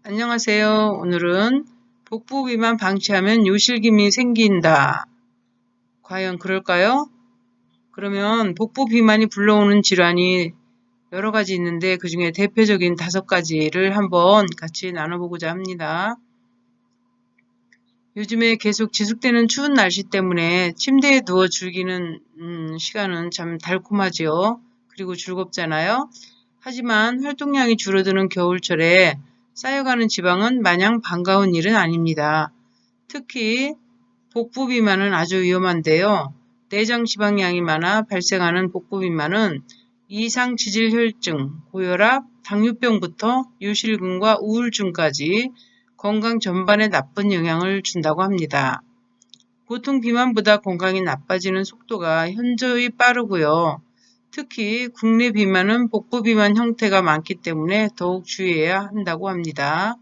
안녕하세요. 오늘은 복부 비만 방치하면 요실금이 생긴다. 과연 그럴까요? 그러면 복부 비만이 불러오는 질환이 여러 가지 있는데 그 중에 대표적인 5가지를 한번 같이 나눠보고자 합니다. 요즘에 계속 지속되는 추운 날씨 때문에 침대에 누워 즐기는 시간은 참 달콤하지요. 그리고 즐겁잖아요. 하지만 활동량이 줄어드는 겨울철에 쌓여가는 지방은 마냥 반가운 일은 아닙니다. 특히 복부 비만은 아주 위험한데요. 내장 지방량이 많아 발생하는 복부 비만은 이상 지질 혈증, 고혈압, 당뇨병부터 요실금과 우울증까지 건강 전반에 나쁜 영향을 준다고 합니다. 보통 비만보다 건강이 나빠지는 속도가 현저히 빠르고요. 특히 국내 비만은 복부 비만 형태가 많기 때문에 더욱 주의해야 한다고 합니다.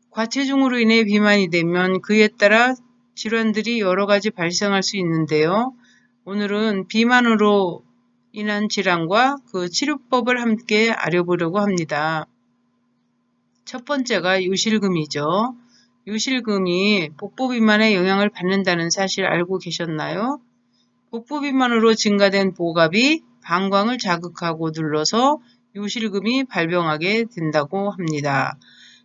과체중으로 인해 비만이 되면 그에 따라 질환들이 여러 가지 발생할 수 있는데요. 오늘은 비만으로 인한 질환과 그 치료법을 함께 알아보려고 합니다. 첫 번째가 요실금이죠. 요실금이 복부 비만에 영향을 받는다는 사실 알고 계셨나요? 복부 비만으로 증가된 복압이 방광을 자극하고 눌러서 요실금이 발병하게 된다고 합니다.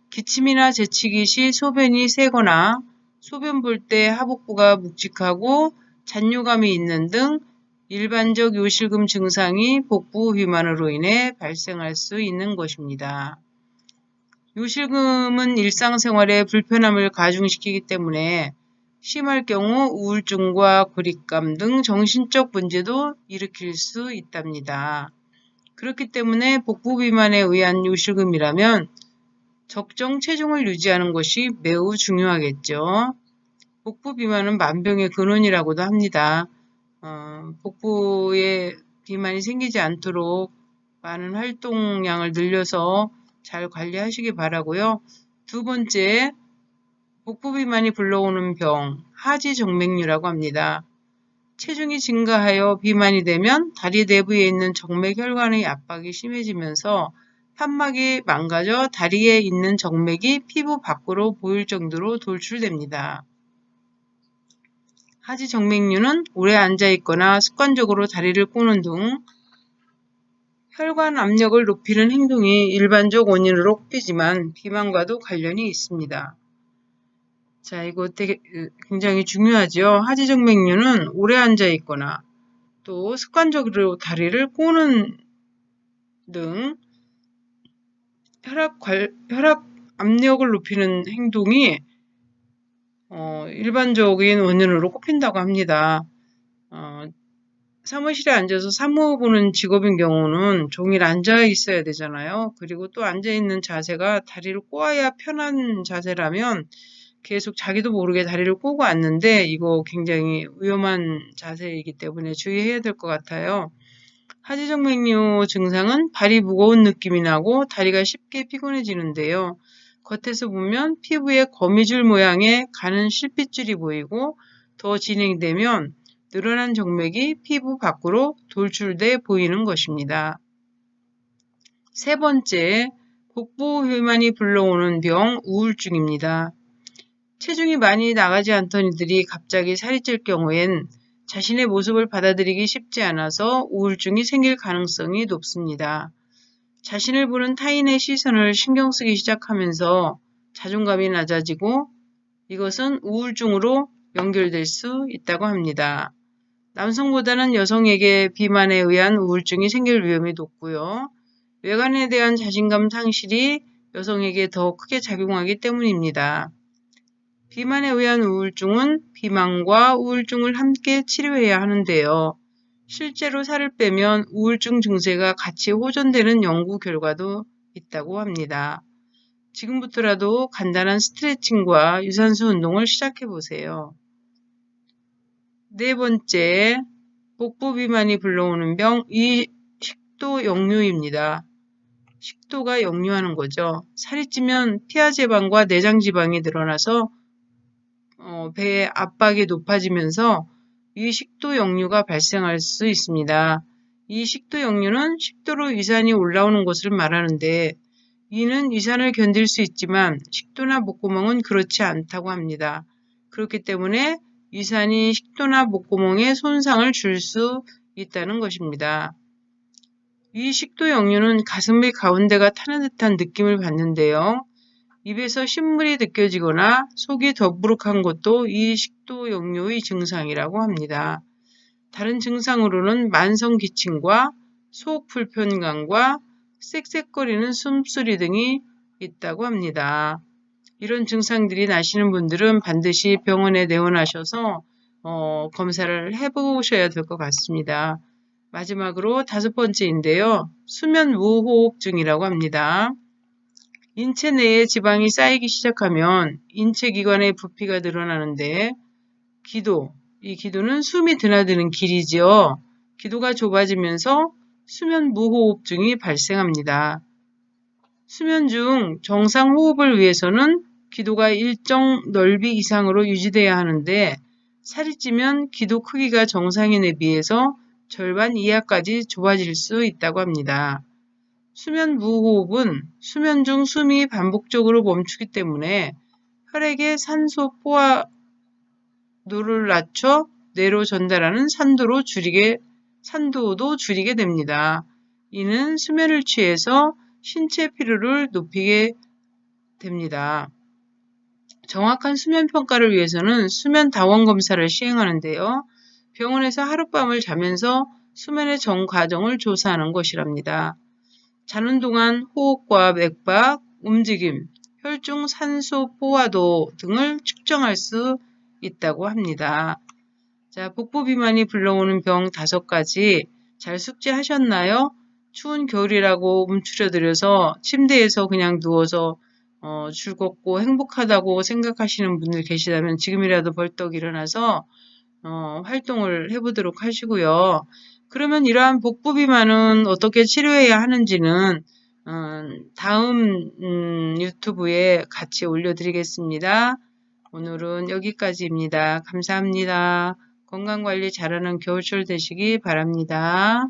기침이나 재치기 시 소변이 새거나 소변 볼 때 하복부가 묵직하고 잔뇨감이 있는 등 일반적 요실금 증상이 복부 비만으로 인해 발생할 수 있는 것입니다. 요실금은 일상생활에 불편함을 가중시키기 때문에 심할 경우 우울증과 고립감 등 정신적 문제도 일으킬 수 있답니다. 그렇기 때문에 복부 비만에 의한 요실금이라면 적정 체중을 유지하는 것이 매우 중요하겠죠. 복부 비만은 만병의 근원이라고도 합니다. 복부에 비만이 생기지 않도록 많은 활동량을 늘려서 잘 관리하시기 바라고요. 두 번째, 복부 비만이 불러오는 병, 하지정맥류라고 합니다. 체중이 증가하여 비만이 되면 다리 내부에 있는 정맥 혈관의 압박이 심해지면서 판막이 망가져 다리에 있는 정맥이 피부 밖으로 보일 정도로 돌출됩니다. 하지정맥류는 오래 앉아있거나 습관적으로 다리를 꼬는 등 혈관 압력을 높이는 행동이 일반적 원인으로 꼽히지만 비만과도 관련이 있습니다. 자, 이거 굉장히 중요하죠. 하지정맥류는 오래 앉아있거나 또 습관적으로 다리를 꼬는 등 혈압 압력을 높이는 행동이 일반적인 원인으로 꼽힌다고 합니다. 사무실에 앉아서 사무 보는 직업인 경우는 종일 앉아 있어야 되잖아요. 그리고 또 앉아 있는 자세가 다리를 꼬아야 편한 자세라면 계속 자기도 모르게 다리를 꼬고 앉는데 이거 굉장히 위험한 자세이기 때문에 주의해야 될 것 같아요. 하지정맥류 증상은 발이 무거운 느낌이 나고 다리가 쉽게 피곤해지는데요. 겉에서 보면 피부에 거미줄 모양의 가는 실핏줄이 보이고 더 진행되면 늘어난 정맥이 피부 밖으로 돌출돼 보이는 것입니다. 세 번째, 복부 비만이 불러오는 병, 우울증입니다. 체중이 많이 나가지 않던 이들이 갑자기 살이 찔 경우엔 자신의 모습을 받아들이기 쉽지 않아서 우울증이 생길 가능성이 높습니다. 자신을 보는 타인의 시선을 신경 쓰기 시작하면서 자존감이 낮아지고 이것은 우울증으로 연결될 수 있다고 합니다. 남성보다는 여성에게 비만에 의한 우울증이 생길 위험이 높고요. 외관에 대한 자신감 상실이 여성에게 더 크게 작용하기 때문입니다. 비만에 의한 우울증은 비만과 우울증을 함께 치료해야 하는데요. 실제로 살을 빼면 우울증 증세가 같이 호전되는 연구 결과도 있다고 합니다. 지금부터라도 간단한 스트레칭과 유산소 운동을 시작해 보세요. 네 번째, 복부 비만이 불러오는 병, 식도 역류입니다. 식도가 역류하는 거죠. 살이 찌면 피하지방과 내장지방이 늘어나서 배의 압박이 높아지면서 이 식도 역류가 발생할 수 있습니다. 이 식도 역류는 식도로 위산이 올라오는 것을 말하는데 이는 위산을 견딜 수 있지만 식도나 목구멍은 그렇지 않다고 합니다. 그렇기 때문에 위산이 식도나 목구멍에 손상을 줄 수 있다는 것입니다. 이 식도 역류는 가슴의 가운데가 타는 듯한 느낌을 받는데요. 입에서 신물이 느껴지거나 속이 더부룩한 것도 이 식도 역류의 증상이라고 합니다. 다른 증상으로는 만성 기침과 속 불편감과 쌕쌕거리는 숨소리 등이 있다고 합니다. 이런 증상들이 나시는 분들은 반드시 병원에 내원하셔서 검사를 해보셔야 될 것 같습니다. 마지막으로 5번째인데요. 수면 무호흡증이라고 합니다. 인체 내에 지방이 쌓이기 시작하면 인체 기관의 부피가 늘어나는데 이 기도는 숨이 드나드는 길이죠. 기도가 좁아지면서 수면 무호흡증이 발생합니다. 수면 중 정상 호흡을 위해서는 기도가 일정 넓이 이상으로 유지돼야 하는데 살이 찌면 기도 크기가 정상인에 비해서 절반 이하까지 좁아질 수 있다고 합니다. 수면 무호흡은 수면 중 숨이 반복적으로 멈추기 때문에 혈액의 산소 포화도를 낮춰 뇌로 전달하는 산도도 줄이게 됩니다. 이는 수면을 취해서 신체 피로를 높이게 됩니다. 정확한 수면 평가를 위해서는 수면 다원 검사를 시행하는데요. 병원에서 하룻밤을 자면서 수면의 전 과정을 조사하는 것이랍니다. 자는 동안 호흡과 맥박, 움직임, 혈중 산소 포화도 등을 측정할 수 있다고 합니다. 자, 복부 비만이 불러오는 병 5가지 잘 숙지하셨나요? 추운 겨울이라고 움츠려들어서 침대에서 그냥 누워서 즐겁고 행복하다고 생각하시는 분들 계시다면 지금이라도 벌떡 일어나서 활동을 해보도록 하시고요. 그러면 이러한 복부 비만은 어떻게 치료해야 하는지는 다음 유튜브에 같이 올려드리겠습니다. 오늘은 여기까지입니다. 감사합니다. 건강관리 잘하는 겨울철 되시기 바랍니다.